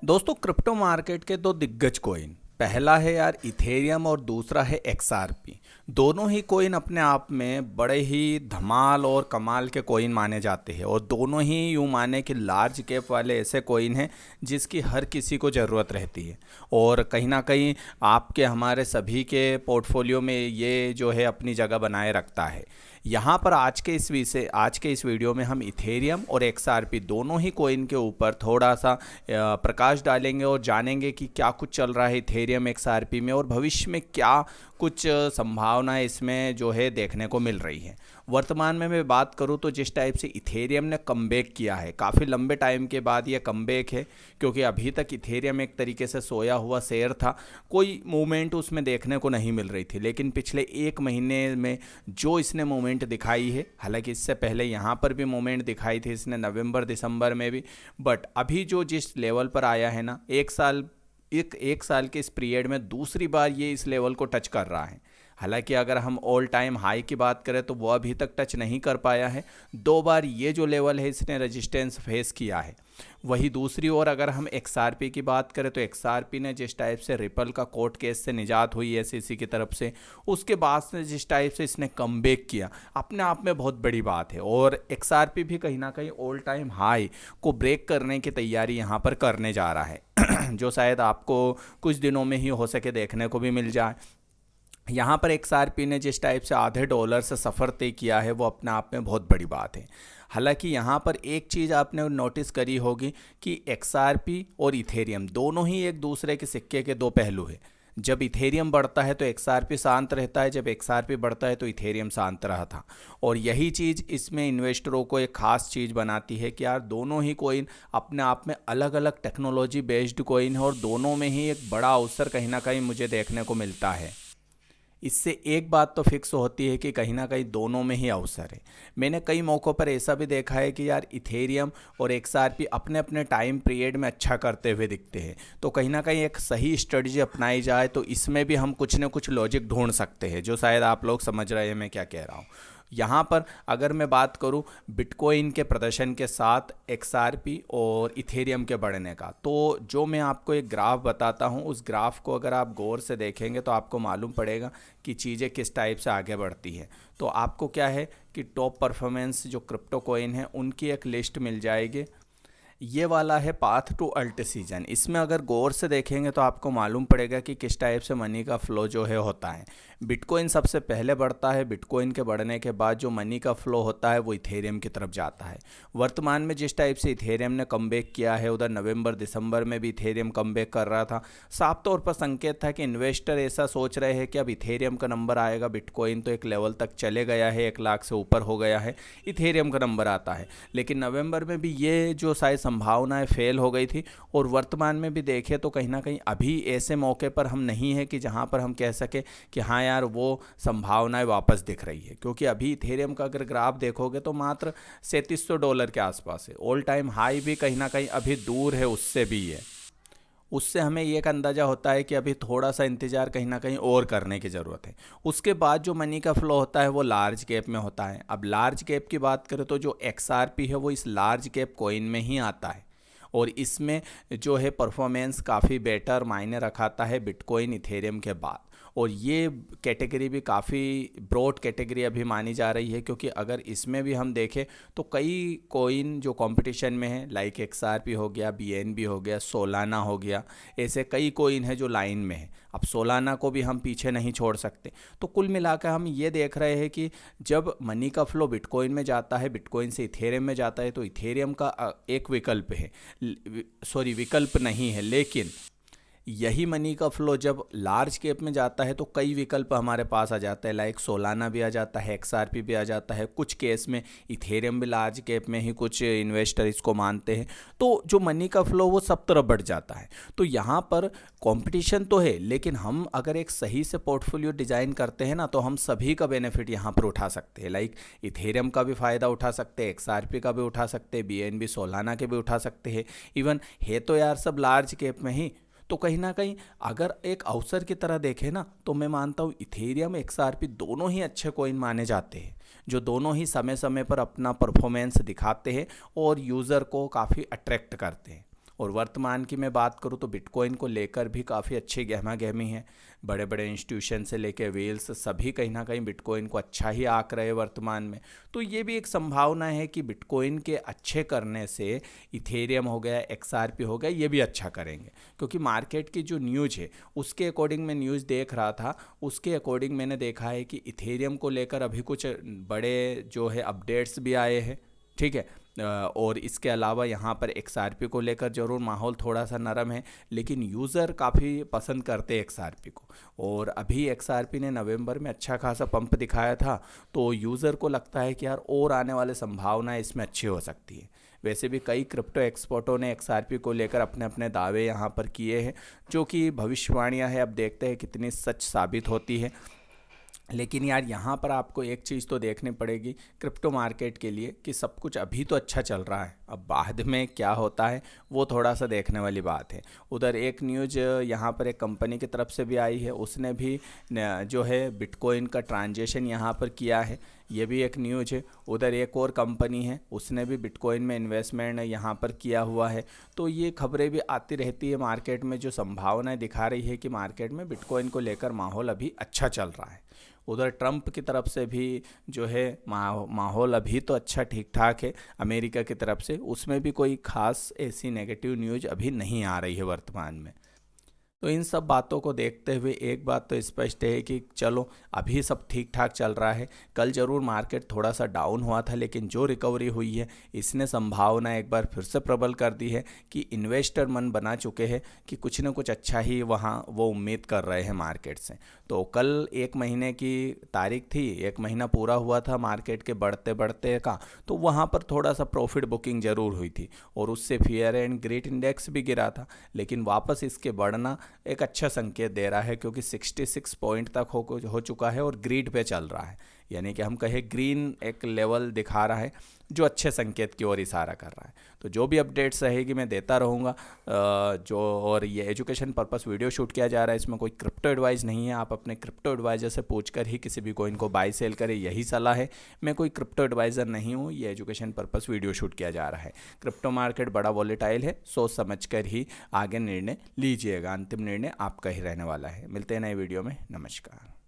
दोस्तों crypto market के दो दिग्गज कॉइन, पहला है यार इथेरियम और दूसरा है एक्सआरपी। दोनों ही कॉइन अपने आप में बड़े ही धमाल और कमाल के कॉइन माने जाते हैं और दोनों ही यूँ माने कि लार्ज कैप वाले ऐसे कॉइन हैं जिसकी हर किसी को ज़रूरत रहती है और कहीं ना कहीं आपके हमारे सभी के पोर्टफोलियो में ये जो है अपनी जगह बनाए रखता है। यहाँ पर आज के इस वीडियो में हम इथेरियम और एक्सआरपी दोनों ही कॉइन के ऊपर थोड़ा सा प्रकाश डालेंगे और जानेंगे कि क्या कुछ चल रहा है इथेरियम एक्सआरपी में और भविष्य में क्या कुछ संभावनाएं इसमें जो है देखने को मिल रही है। वर्तमान में मैं बात करूं तो जिस टाइप से इथेरियम ने कमबैक किया है, काफ़ी लंबे टाइम के बाद ये कमबैक है, क्योंकि अभी तक इथेरियम एक तरीके से सोया हुआ शेयर था, कोई मूवमेंट उसमें देखने को नहीं मिल रही थी। लेकिन पिछले एक महीने में जो इसने मूवमेंट दिखाई है, हालांकि इससे पहले यहाँ पर भी मूवमेंट दिखाई थी इसने नवंबर दिसंबर में भी, बट अभी जो जिस लेवल पर आया है ना, एक साल के इस पीरियड में दूसरी बार ये इस लेवल को टच कर रहा है। हालांकि अगर हम ऑल टाइम हाई की बात करें तो वो अभी तक टच नहीं कर पाया है। दो बार ये जो लेवल है इसने रेजिस्टेंस फेस किया है। वही दूसरी ओर अगर हम एक्सआरपी की बात करें तो एक्सआरपी ने जिस टाइप से रिपल का कोर्ट केस से निजात हुई एसईसी की तरफ से, उसके बाद से जिस टाइप से इसने कमबैक किया, अपने आप में बहुत बड़ी बात है। और एक्सआरपी भी कहीं ना कहीं ऑल टाइम हाई को ब्रेक करने की तैयारी यहाँ पर करने जा रहा है जो शायद आपको कुछ दिनों में ही हो सके देखने को भी मिल जाए। यहाँ पर एक्सआरपी ने जिस टाइप से आधे डॉलर से सफ़र तय किया है वो अपने आप में बहुत बड़ी बात है। हालांकि यहाँ पर एक चीज़ आपने नोटिस करी होगी कि एक्सआरपी और इथेरियम दोनों ही एक दूसरे के सिक्के के दो पहलू हैं। जब इथेरियम बढ़ता है तो एक्सआरपी शांत रहता है, जब एक्सआरपी बढ़ता है तो इथेरियम शांत रहा था। और यही चीज़ इसमें इन्वेस्टरों को एक ख़ास चीज़ बनाती है कि यार दोनों ही कोइन अपने आप में अलग अलग टेक्नोलॉजी बेस्ड कोइन है और दोनों में ही एक बड़ा अवसर कहीं ना कहीं मुझे देखने को मिलता है। इससे एक बात तो फिक्स होती है कि कहीं ना कहीं दोनों में ही अवसर है। मैंने कई मौक़ों पर ऐसा भी देखा है कि यार इथेरियम और एक्सआरपी अपने अपने टाइम पीरियड में अच्छा करते हुए दिखते हैं, तो कहीं ना कहीं एक सही स्ट्रेटजी अपनाई जाए तो इसमें भी हम कुछ ना कुछ लॉजिक ढूंढ सकते हैं, जो शायद आप लोग समझ रहे हैं मैं क्या कह रहा हूँ। यहाँ पर अगर मैं बात करूँ बिटकॉइन के प्रदर्शन के साथ एक्सआरपी और इथेरियम के बढ़ने का, तो जो मैं आपको एक ग्राफ बताता हूँ, उस ग्राफ को अगर आप गौर से देखेंगे तो आपको मालूम पड़ेगा कि चीज़ें किस टाइप से आगे बढ़ती है। तो आपको क्या है कि टॉप परफॉर्मेंस जो क्रिप्टो कॉइन है उनकी एक लिस्ट मिल जाएगी। ये वाला है पाथ टू अल्ट सीजन। इसमें अगर गौर से देखेंगे तो आपको मालूम पड़ेगा कि किस टाइप से मनी का फ्लो जो है होता है। बिटकॉइन सबसे पहले बढ़ता है, बिटकॉइन के बढ़ने के बाद जो मनी का फ्लो होता है वो इथेरियम की तरफ जाता है। वर्तमान में जिस टाइप से इथेरियम ने कमबैक किया है, उधर नवंबर दिसंबर में भी इथेरियम कमबैक कर रहा था। साफ तौर पर संकेत था कि इन्वेस्टर ऐसा सोच रहे हैं कि अब इथेरियम का नंबर आएगा, बिटकॉइन तो एक लेवल तक चले गया है, 1 लाख से ऊपर हो गया है, इथेरियम का नंबर आता है। लेकिन नवंबर में भी ये जो शायद संभावनाएं फेल हो गई थी और वर्तमान में भी देखें तो कहीं ना कहीं अभी ऐसे मौके पर हम नहीं है कि जहां पर हम कह सके कि हाँ यार वो संभावनाएं वापस दिख रही है, क्योंकि अभी इथेरियम का अगर ग्राफ देखोगे तो मात्र $3700 के आसपास है। ऑल टाइम हाई भी कहीं ना कहीं अभी दूर है, उससे भी है। उससे हमें ये एक अंदाज़ा होता है कि अभी थोड़ा सा इंतज़ार कहीं ना कहीं और करने की ज़रूरत है। उसके बाद जो मनी का फ्लो होता है वो लार्ज कैप में होता है। अब लार्ज कैप की बात करें तो जो एक्सआरपी है वो इस लार्ज कैप कॉइन में ही आता है और इसमें जो है परफॉर्मेंस काफ़ी बेटर मायने रखाता है बिटकॉइन इथेरियम के बाद। और ये कैटेगरी भी काफ़ी ब्रॉड कैटेगरी अभी मानी जा रही है, क्योंकि अगर इसमें भी हम देखें तो कई कोइन जो कंपटीशन में है, लाइक एक्सआरपी हो गया, बीएनबी हो गया, सोलाना हो गया, ऐसे कई कोइन है जो लाइन में है। अब सोलाना को भी हम पीछे नहीं छोड़ सकते। तो कुल मिलाकर हम ये देख रहे हैं कि जब मनी का फ्लो बिटकॉइन में जाता है, बिटकॉइन से इथेरियम में जाता है, तो इथेरियम का एक विकल्प है, सॉरी विकल्प नहीं है, लेकिन यही मनी का फ्लो जब लार्ज कैप में जाता है तो कई विकल्प हमारे पास आ जाता है, लाइक सोलाना भी आ जाता है, एक्सआरपी भी आ जाता है, कुछ केस में इथेरियम भी लार्ज कैप में ही कुछ इन्वेस्टर इसको मानते हैं। तो जो मनी का फ्लो वो सब तरफ बढ़ जाता है। तो यहाँ पर कंपटीशन तो है, लेकिन हम अगर एक सही से पोर्टफोलियो डिज़ाइन करते हैं ना तो हम सभी का बेनिफिट यहाँ पर उठा सकते हैं। लाइक इथेरियम का भी फ़ायदा उठा सकते हैं, एक्सआरपी का भी उठा सकते हैं, बीएनबी सोलाना के भी उठा सकते हैं। इवन है तो यार सब लार्ज कैप में ही। तो कहीं ना कहीं अगर एक अवसर की तरह देखें ना तो मैं मानता हूँ इथेरियम एक्सआरपी दोनों ही अच्छे कॉइन माने जाते हैं, जो दोनों ही समय समय पर अपना परफॉर्मेंस दिखाते हैं और यूज़र को काफ़ी अट्रैक्ट करते हैं। और वर्तमान की मैं बात करूँ तो बिटकॉइन को लेकर भी काफ़ी अच्छी गहमा गहमी है। बड़े बड़े इंस्टीट्यूशन से लेकर वेल्स सभी कहीं ना कहीं बिटकॉइन को अच्छा ही आंक रहे वर्तमान में। तो ये भी एक संभावना है कि बिटकॉइन के अच्छे करने से इथेरियम हो गया, एक्सआरपी हो गया, ये भी अच्छा करेंगे। क्योंकि मार्केट की जो न्यूज़ है उसके अकॉर्डिंग मैं न्यूज़ देख रहा था, उसके अकॉर्डिंग मैंने देखा है कि इथेरियम को लेकर अभी कुछ बड़े जो है अपडेट्स भी आए हैं, ठीक है। और इसके अलावा यहाँ पर एक्सआरपी को लेकर ज़रूर माहौल थोड़ा सा नरम है, लेकिन यूज़र काफ़ी पसंद करते हैं एक्सआरपी को। और अभी एक्सआरपी ने नवंबर में अच्छा खासा पंप दिखाया था, तो यूज़र को लगता है कि यार और आने वाले संभावनाएं इसमें अच्छी हो सकती है। वैसे भी कई क्रिप्टो एक्सपर्टों ने एक्सआरपी को लेकर अपने अपने दावे यहाँ पर किए हैं, जो कि भविष्यवाणियाँ हैं। अब देखते हैं कितनी सच साबित होती है। लेकिन यार यहाँ पर आपको एक चीज़ तो देखनी पड़ेगी क्रिप्टो मार्केट के लिए कि सब कुछ अभी तो अच्छा चल रहा है, अब बाद में क्या होता है वो थोड़ा सा देखने वाली बात है। उधर एक न्यूज़ यहाँ पर एक कंपनी की तरफ से भी आई है, उसने भी जो है बिटकॉइन का ट्रांजेक्शन यहाँ पर किया है, ये भी एक न्यूज़ है। उधर एक और कंपनी है, उसने भी बिटकॉइन में इन्वेस्टमेंट यहाँ पर किया हुआ है। तो ये खबरें भी आती रहती है मार्केट में, जो संभावनाएं दिखा रही है कि मार्केट में बिटकॉइन को लेकर माहौल अभी अच्छा चल रहा है। उधर ट्रंप की तरफ से भी जो है माहौल अभी तो अच्छा ठीक ठाक है। अमेरिका की तरफ से उसमें भी कोई ख़ास ऐसी नेगेटिव न्यूज़ अभी नहीं आ रही है वर्तमान में। तो इन सब बातों को देखते हुए एक बात तो स्पष्ट है कि चलो अभी सब ठीक ठाक चल रहा है। कल ज़रूर मार्केट थोड़ा सा डाउन हुआ था, लेकिन जो रिकवरी हुई है इसने संभावना एक बार फिर से प्रबल कर दी है कि इन्वेस्टर मन बना चुके हैं कि कुछ न कुछ अच्छा ही वहाँ वो उम्मीद कर रहे हैं मार्केट से। तो कल 1 महीने की तारीख थी, 1 महीना पूरा हुआ था मार्केट के बढ़ते बढ़ते का, तो वहाँ पर थोड़ा सा प्रॉफिट बुकिंग ज़रूर हुई थी और उससे फियर एंड ग्रेट इंडेक्स भी गिरा था। लेकिन वापस इसके बढ़ना एक अच्छा संकेत दे रहा है, क्योंकि 66 पॉइंट तक हो चुका है और ग्रीड पे चल रहा है, यानी कि हम कहें ग्रीन एक लेवल दिखा रहा है जो अच्छे संकेत की ओर इशारा कर रहा है। तो जो भी अपडेट्स रहेगी मैं देता रहूँगा। जो और ये एजुकेशन पर्पस वीडियो शूट किया जा रहा है, इसमें कोई क्रिप्टो एडवाइस नहीं है। आप अपने क्रिप्टो एडवाइज़र से पूछकर ही किसी भी कॉइन को बाय सेल करें, यही सलाह है। मैं कोई क्रिप्टो एडवाइज़र नहीं हूँ, ये एजुकेशन पर्पस वीडियो शूट किया जा रहा है। क्रिप्टो मार्केट बड़ा वॉलेटाइल है, सोच समझ कर ही आगे निर्णय लीजिएगा, अंतिम निर्णय आपका ही रहने वाला है। मिलते हैं नए वीडियो में, नमस्कार।